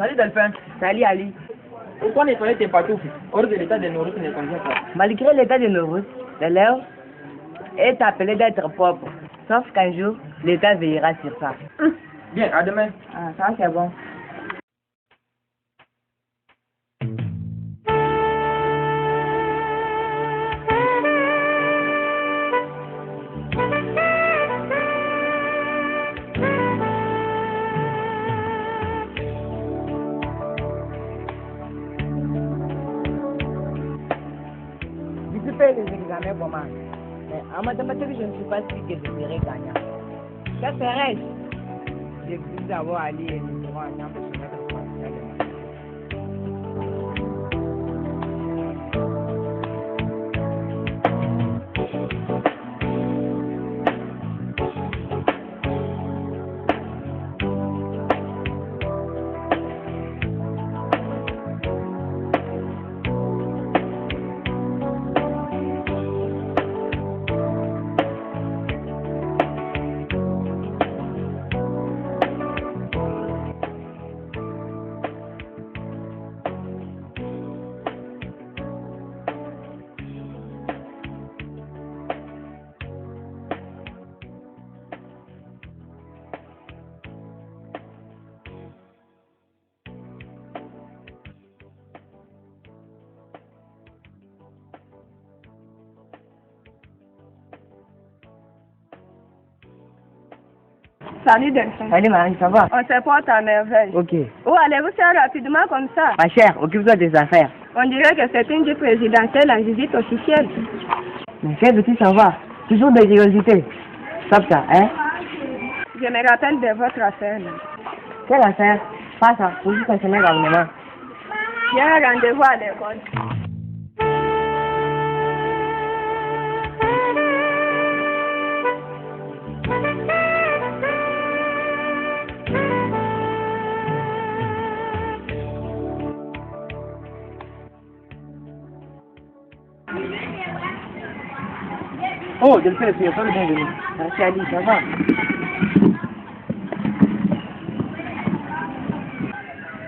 Salut Delphin. Salut Ali. Pourquoi nettoyer tes pantoufles hors de l'état de nos routes ne convient pas? Malgré l'état de nos routes, l'élève est appelé d'être propre. Sauf qu'un jour, l'État veillera sur ça. Bien, à demain. Ah, ça c'est bon. Je fais les examens pour moi. Mais en mathématiques, je ne suis pas sûr que je serai gagnant. Que ferais-je? Je veux d'abord aller et nous serons gagnants pour se mettre pour la demande. Salut Delphin. Salut Marie, ça va? On se porte à merveille. Ok. Où allez-vous faire rapidement comme ça? Ma chère, occupe-toi des affaires. On dirait que c'est une vie présidentielle en visite officielle. Mais quel petit savoir? Toujours des curiosités. Stop ça, hein? Je me rappelle de votre affaire. Quelle affaire? Pas ça, faut juste continuer le gouvernement. J'ai un rendez-vous à l'école. Oh, Delphin, tu es pas le bienvenu. Merci Ali, ça va?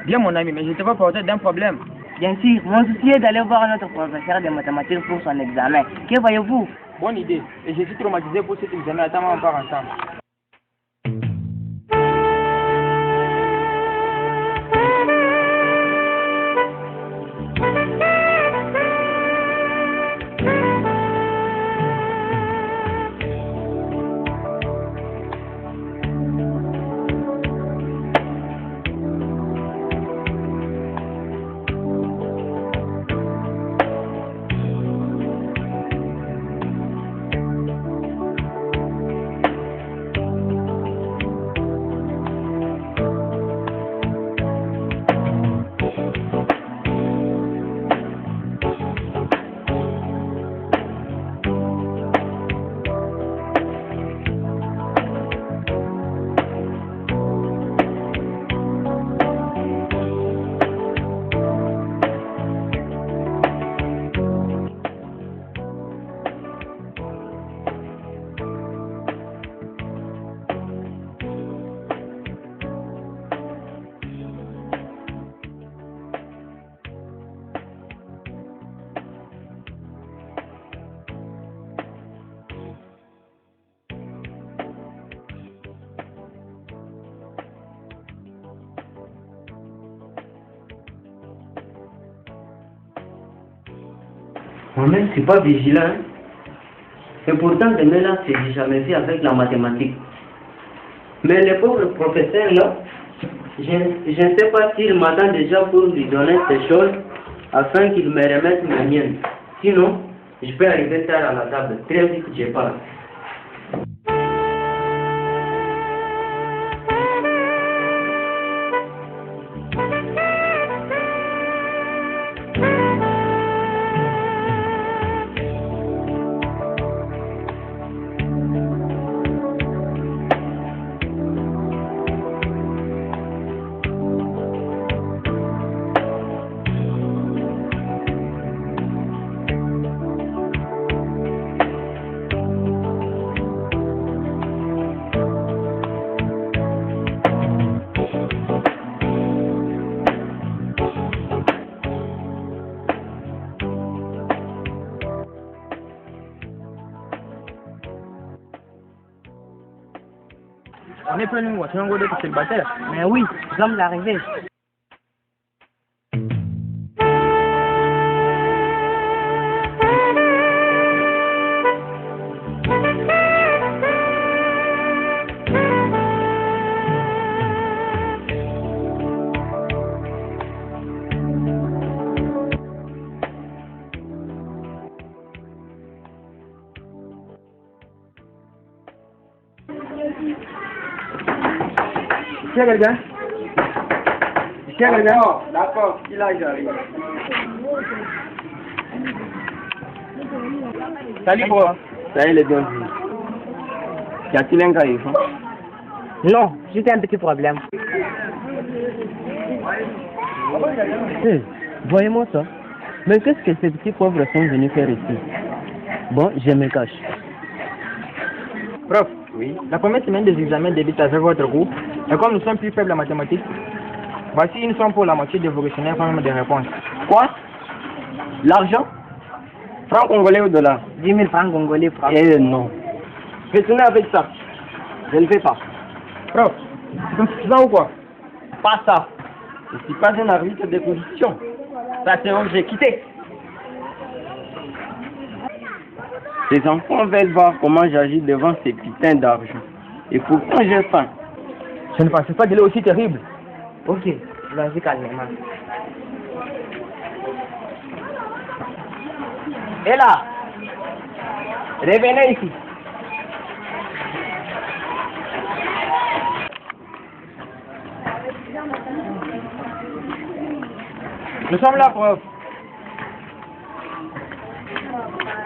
Bien mon ami, mais je te vois porter d'un problème. Bien sûr, mon souci est d'aller voir notre professeur de mathématiques pour son examen. Que voyez-vous? Bonne idée. Et je suis traumatisé pour cet examen. Attends, on part ensemble. Moi-même, je ne suis pas vigilant. Et pourtant, de mes là, j'ai jamais fait avec la mathématique. Mais le pauvre professeur là, je ne sais pas s'il m'attend déjà pour lui donner ces choses afin qu'il me remette mes miennes. Sinon, je peux arriver tard à la table. Très vite, je pense. On est plein de voix, c'est un gros de célibataire. Mais oui, nous sommes arrivés. Ici, quelqu'un? Ici, quelqu'un? D'accord, il a j'arrive. Salut, bro. Salut les gars. Y a-t-il un grave? Non, juste un petit problème. Hey, voyez-moi ça. Mais qu'est-ce que ces petits pauvres sont venus faire ici? Bon, je me cache. Prof, oui. La première semaine des examens débute avec votre groupe. Et comme nous sommes plus faibles en mathématiques, voici une somme pour la moitié de vos questionnaires en nombre de réponses. Quoi? L'argent? Francs congolais ou dollars? 10 000 francs congolais, francs. Eh non. Retournez avec ça. Je ne fais pas. Prof, c'est suffisant ou quoi? Pas ça. Je ne suis pas un arbitre de position. Ça c'est où j'ai quitté. Les enfants veulent voir comment j'agis devant ces putains d'argent. Et pourtant j'ai faim. Je ne pensais pas qu'elle est aussi terrible. Ok, vas-y calmement. Et là, revenez ici. Nous sommes là, prof.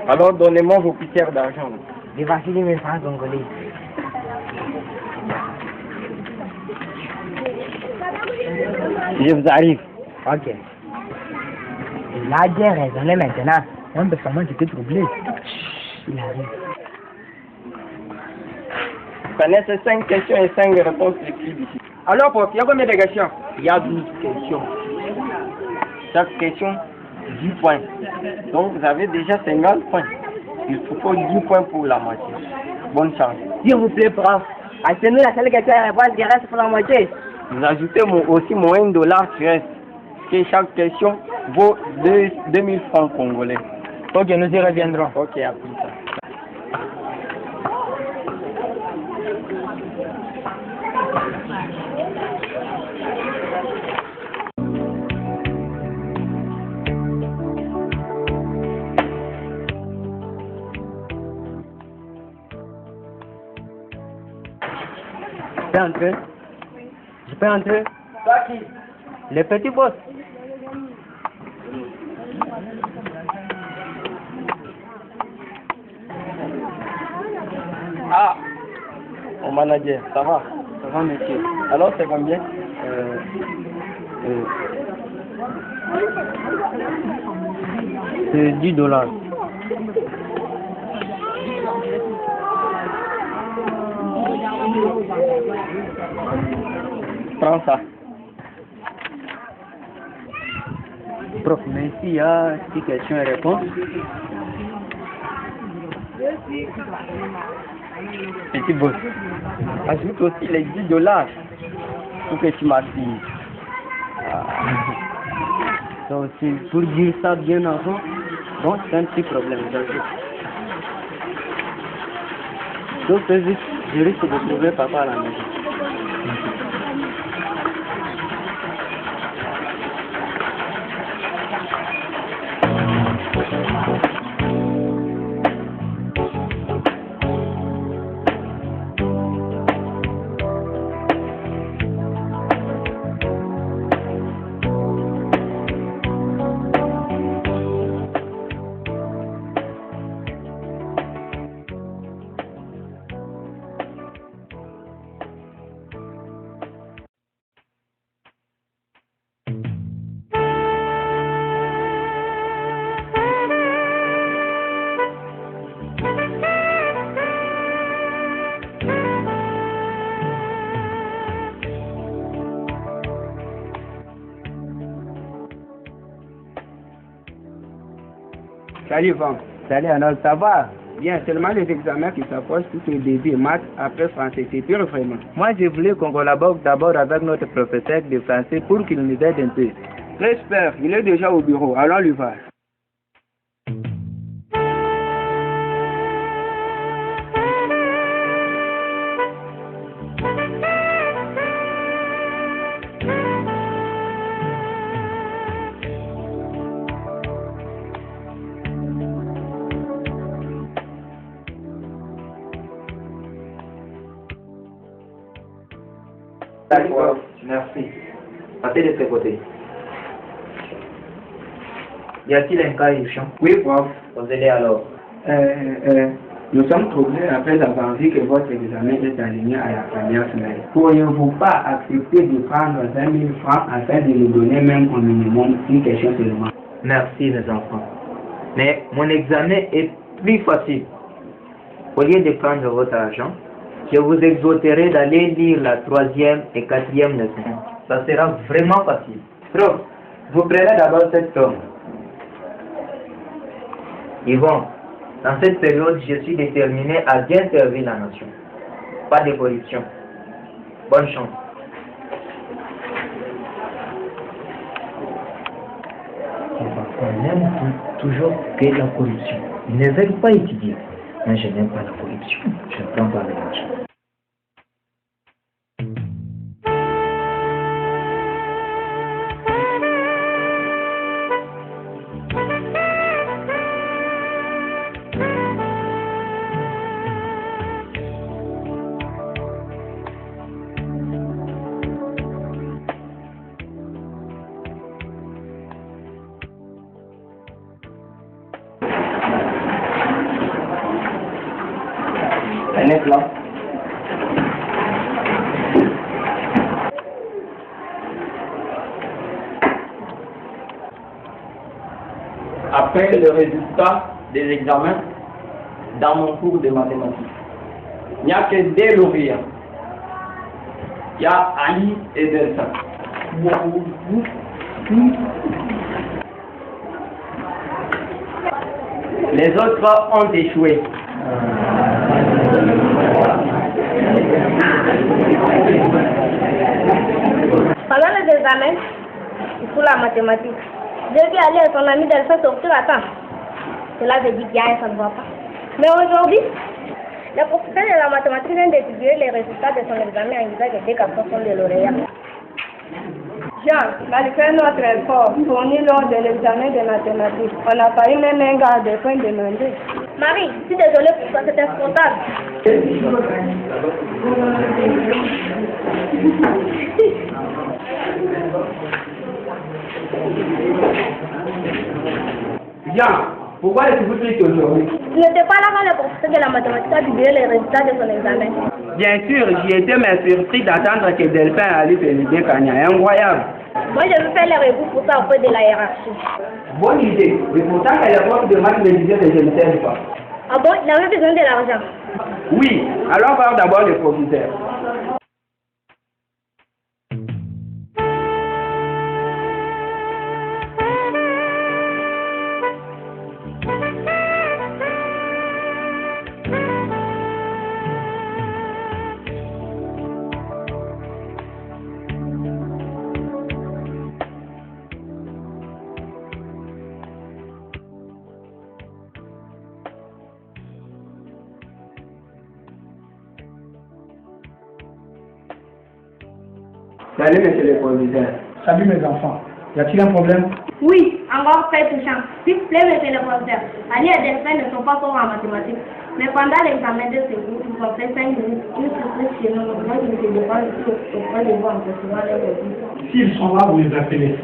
Alors donnez-moi vos poussières d'argent. Et voici 10 000 francs congolais. Je vous arrive. Ok. La guerre est raisonnée maintenant. Un peu comment j'étais troublé. Il arrive. Connaissez 5 questions et 5 réponses les plus difficiles. Alors, prof, il y a combien de questions? Il y a 12 questions. Chaque question, 10 points. Donc vous avez déjà 50 points. Il vous faut 10 points pour la moitié. Bonne chance. S'il vous plaît, prof. Achetez-nous la seule question à répondre qui reste pour la moitié. Vous ajoutez aussi mon $1 qui reste. Que chaque question vaut 2000 francs congolais. Ok, nous y reviendrons. Ok, à plus tard. Je peux entrer? Je peux entrer? Toi qui? Le petit boss. Ah, mon manager, ça va? Ça va, monsieur? Alors c'est combien? C'est $10. Prends ça. Prof, mais s'il y a 6 questions et réponses. Petit boss, ajoute aussi les $10 pour que tu m'assires. Ça aussi, pour dire ça bien avant, bon, c'est un petit problème, j'ajoute. Donc, fais vite, je risque de trouver papa à la maison. Salut, Van. Salut, Arnold, ça va? Bien, seulement les examens qui s'approchent tout au début, maths, après français, c'est pur vraiment. Moi, je voulais qu'on collabore d'abord avec notre professeur de français pour qu'il nous aide un peu. J'espère, il est déjà au bureau, allons lui voir. D'accord, merci. Passez de ce côté. Y a-t-il un cas urgent? Oui, prof. Posez-les alors. Nous sommes troublés après avoir vu que votre examen est aligné à la première semaine. Pourriez-vous pas accepter de prendre 20 000 francs afin de nous donner même au minimum une question seulement? Merci mes enfants. Mais mon examen est plus facile. Au lieu de prendre votre argent, je vous exhorterai d'aller lire la 3e et 4e leçon. Ça sera vraiment facile. Prof, vous prenez d'abord cette somme. Yvon, dans cette période, je suis déterminé à bien servir la nation. Pas de corruption. Bonne chance. On aime toujours que la corruption. Ils ne veulent pas étudier. Mais je n'aime pas la corruption. Je ne prends pas de l'argent. Là. Après le résultat des examens, dans mon cours de mathématiques, il n'y a que des lauréats. Il y a Ali et Delta. Les autres ont échoué. Pendant les examens, pour la mathématique, j'ai vu aller à son ami Delphin sortir à temps. Cela veut dire qu'il ça ne va pas. Mais aujourd'hui, le professeur de la mathématique vient d'étudier les résultats de son examen en disant que des garçons sont des lauréats. Jean, malgré notre effort fourni lors de l'examen de mathématiques, on n'a pas eu même un gars de point demandé. Marie, je suis désolée pour ça, c'est insupportable. Jean, pourquoi êtes-vous triste aujourd'hui? Il n'était pas là quand le professeur de la mathématique a publié les résultats de son examen. Bien sûr, j'y étais mais surpris d'attendre que Delphin allait féliciter Kanya. Incroyable. Moi, je vais faire les recours pour ça auprès de la hiérarchie. Bonne idée. Mais pourtant, qu'à l'époque de maths me disait que je ne sais pas. Ah bon, il avait besoin de l'argent. Oui, allons voir d'abord le professeur. Salut, monsieur le professeur. Salut mes enfants. Y a-t-il un problème? Oui, encore très touchant. S'il vous plaît, monsieur le professeur, Ali et Delphin ne sont pas forts en mathématiques. Mais pendant l'examen de ce cours, ils ont fait 5 minutes, une surprise chez nous. Moi, je me suis demandé auprès de vous en recevant les réponses. S'ils sont là, vous les appelez.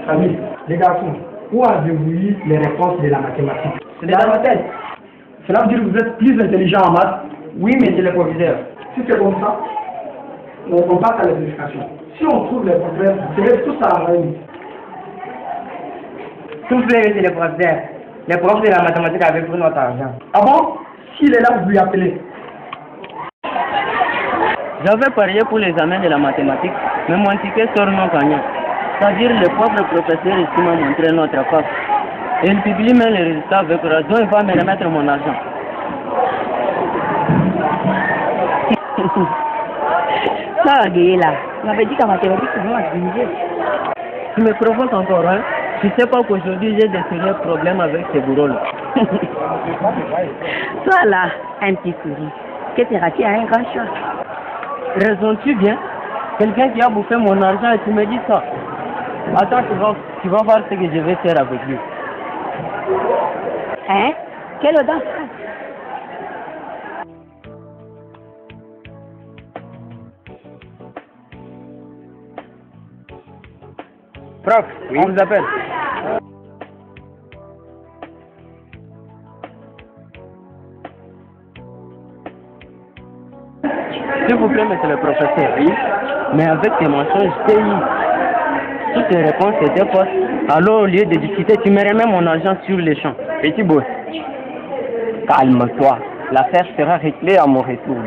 Amis, les garçons, où avez-vous eu les réponses de la mathématique? C'est dans ma tête. Cela veut dire que vous êtes plus intelligent en maths? Oui, monsieur le proviseur. Si c'est comme ça, on passe à la vérification. Si on trouve les problèmes, c'est tout ça à réunir. S'il vous plaît, monsieur le proviseur. Les profs de la mathématique avaient pris notre argent. Ah bon? S'il est là, vous lui appelez. J'avais parié pour l'examen de la mathématique, mais mon ticket sort non gagnant. C'est-à-dire le pauvre professeur ici m'a montré notre face. Et il publie même les résultats avec raison, il va me remettre mon argent. Ça, là, on avait dit qu'en mathématiques, c'est vraiment utilisé. Tu me provoques encore, hein? Tu sais pas qu'aujourd'hui j'ai des sérieux problèmes avec ces bourreaux-là. Toi là, un petit sourire. Que tu raté à un grand choix. Raisonnes-tu bien? Quelqu'un qui a bouffé mon argent et tu me dis ça. Attends, tu vas voir ce que je vais faire avec lui. Hein? Quelle audace! Prof, oui. On vous appelle. S'il vous plaît, monsieur le professeur, oui. Mais avec tes mensonges, j'ai eu. Toutes tes réponses étaient fausses. Alors, au lieu de discuter, tu me remets mon argent sur les champs. Petit boss, calme-toi. L'affaire sera réglée à mon retour.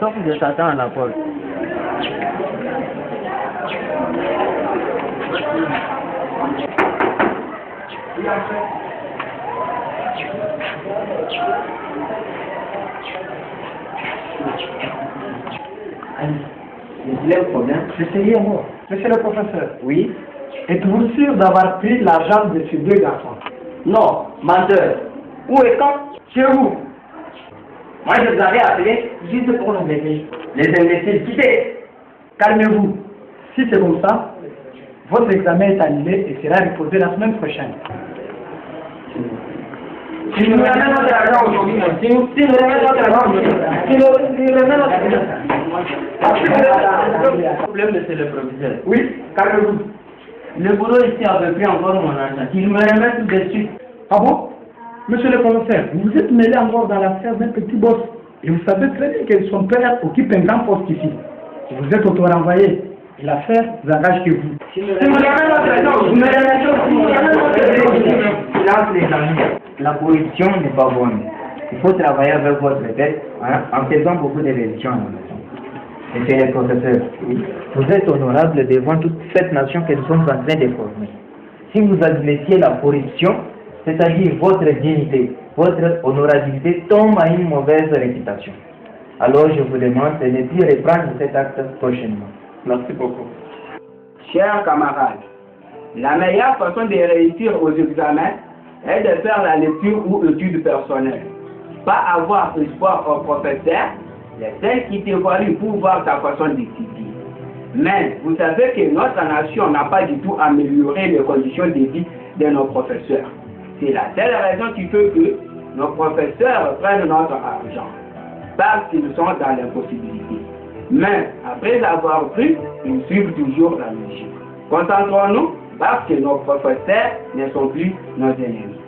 Sauf que je t'attends à la porte. Il y a un problème. Essayez moi. Monsieur le professeur, Oui. êtes-vous sûr d'avoir pris l'argent de ces deux garçons? Non, menteur. Où et quand? Chez vous. Moi, je vous avais appelé juste pour nous aider. Les imbéciles, quittez. Calmez-vous. Si c'est comme ça, votre examen est annulé et sera reposé la semaine prochaine. Si nous remettons notre argent aujourd'hui, si nous remettons notre argent aujourd'hui, si nous remettons notre argent. Problème, monsieur le professeur. Oui, calmez-vous. Le bourreau ici avait pris encore mon argent. Il me remet tout de suite. Ah bon? Monsieur le professeur, vous vous êtes mêlé encore dans l'affaire d'un petit boss. Et vous savez très bien que son père occupe un grand poste ici. Vous êtes auto-renvoyé. Et l'affaire vous engage que vous. Si nous remettons notre argent, vous me remettons. Silence les amis. La corruption n'est pas bonne. Il faut travailler avec votre tête en faisant beaucoup de révisions à la maison. Monsieur le professeur, vous êtes honorable devant toute cette nation que nous sommes en train de former. Si vous admettiez la corruption, c'est-à-dire votre dignité, votre honorabilité tombe à une mauvaise réputation. Alors je vous demande de ne plus reprendre cet acte prochainement. Merci beaucoup. Chers camarades, la meilleure façon de réussir aux examens est de faire la lecture ou étude personnelle. Pas avoir espoir au professeur, les celles qui t'évaluent pour voir ta façon d'étudier. Mais vous savez que notre nation n'a pas du tout amélioré les conditions de vie de nos professeurs. C'est la seule raison qui fait que nos professeurs prennent notre argent, parce qu'ils sont dans l'impossibilité. Mais après avoir pris, ils suivent toujours la logique. Concentrons-nous parce que nos professeurs ne sont plus nos ennemis.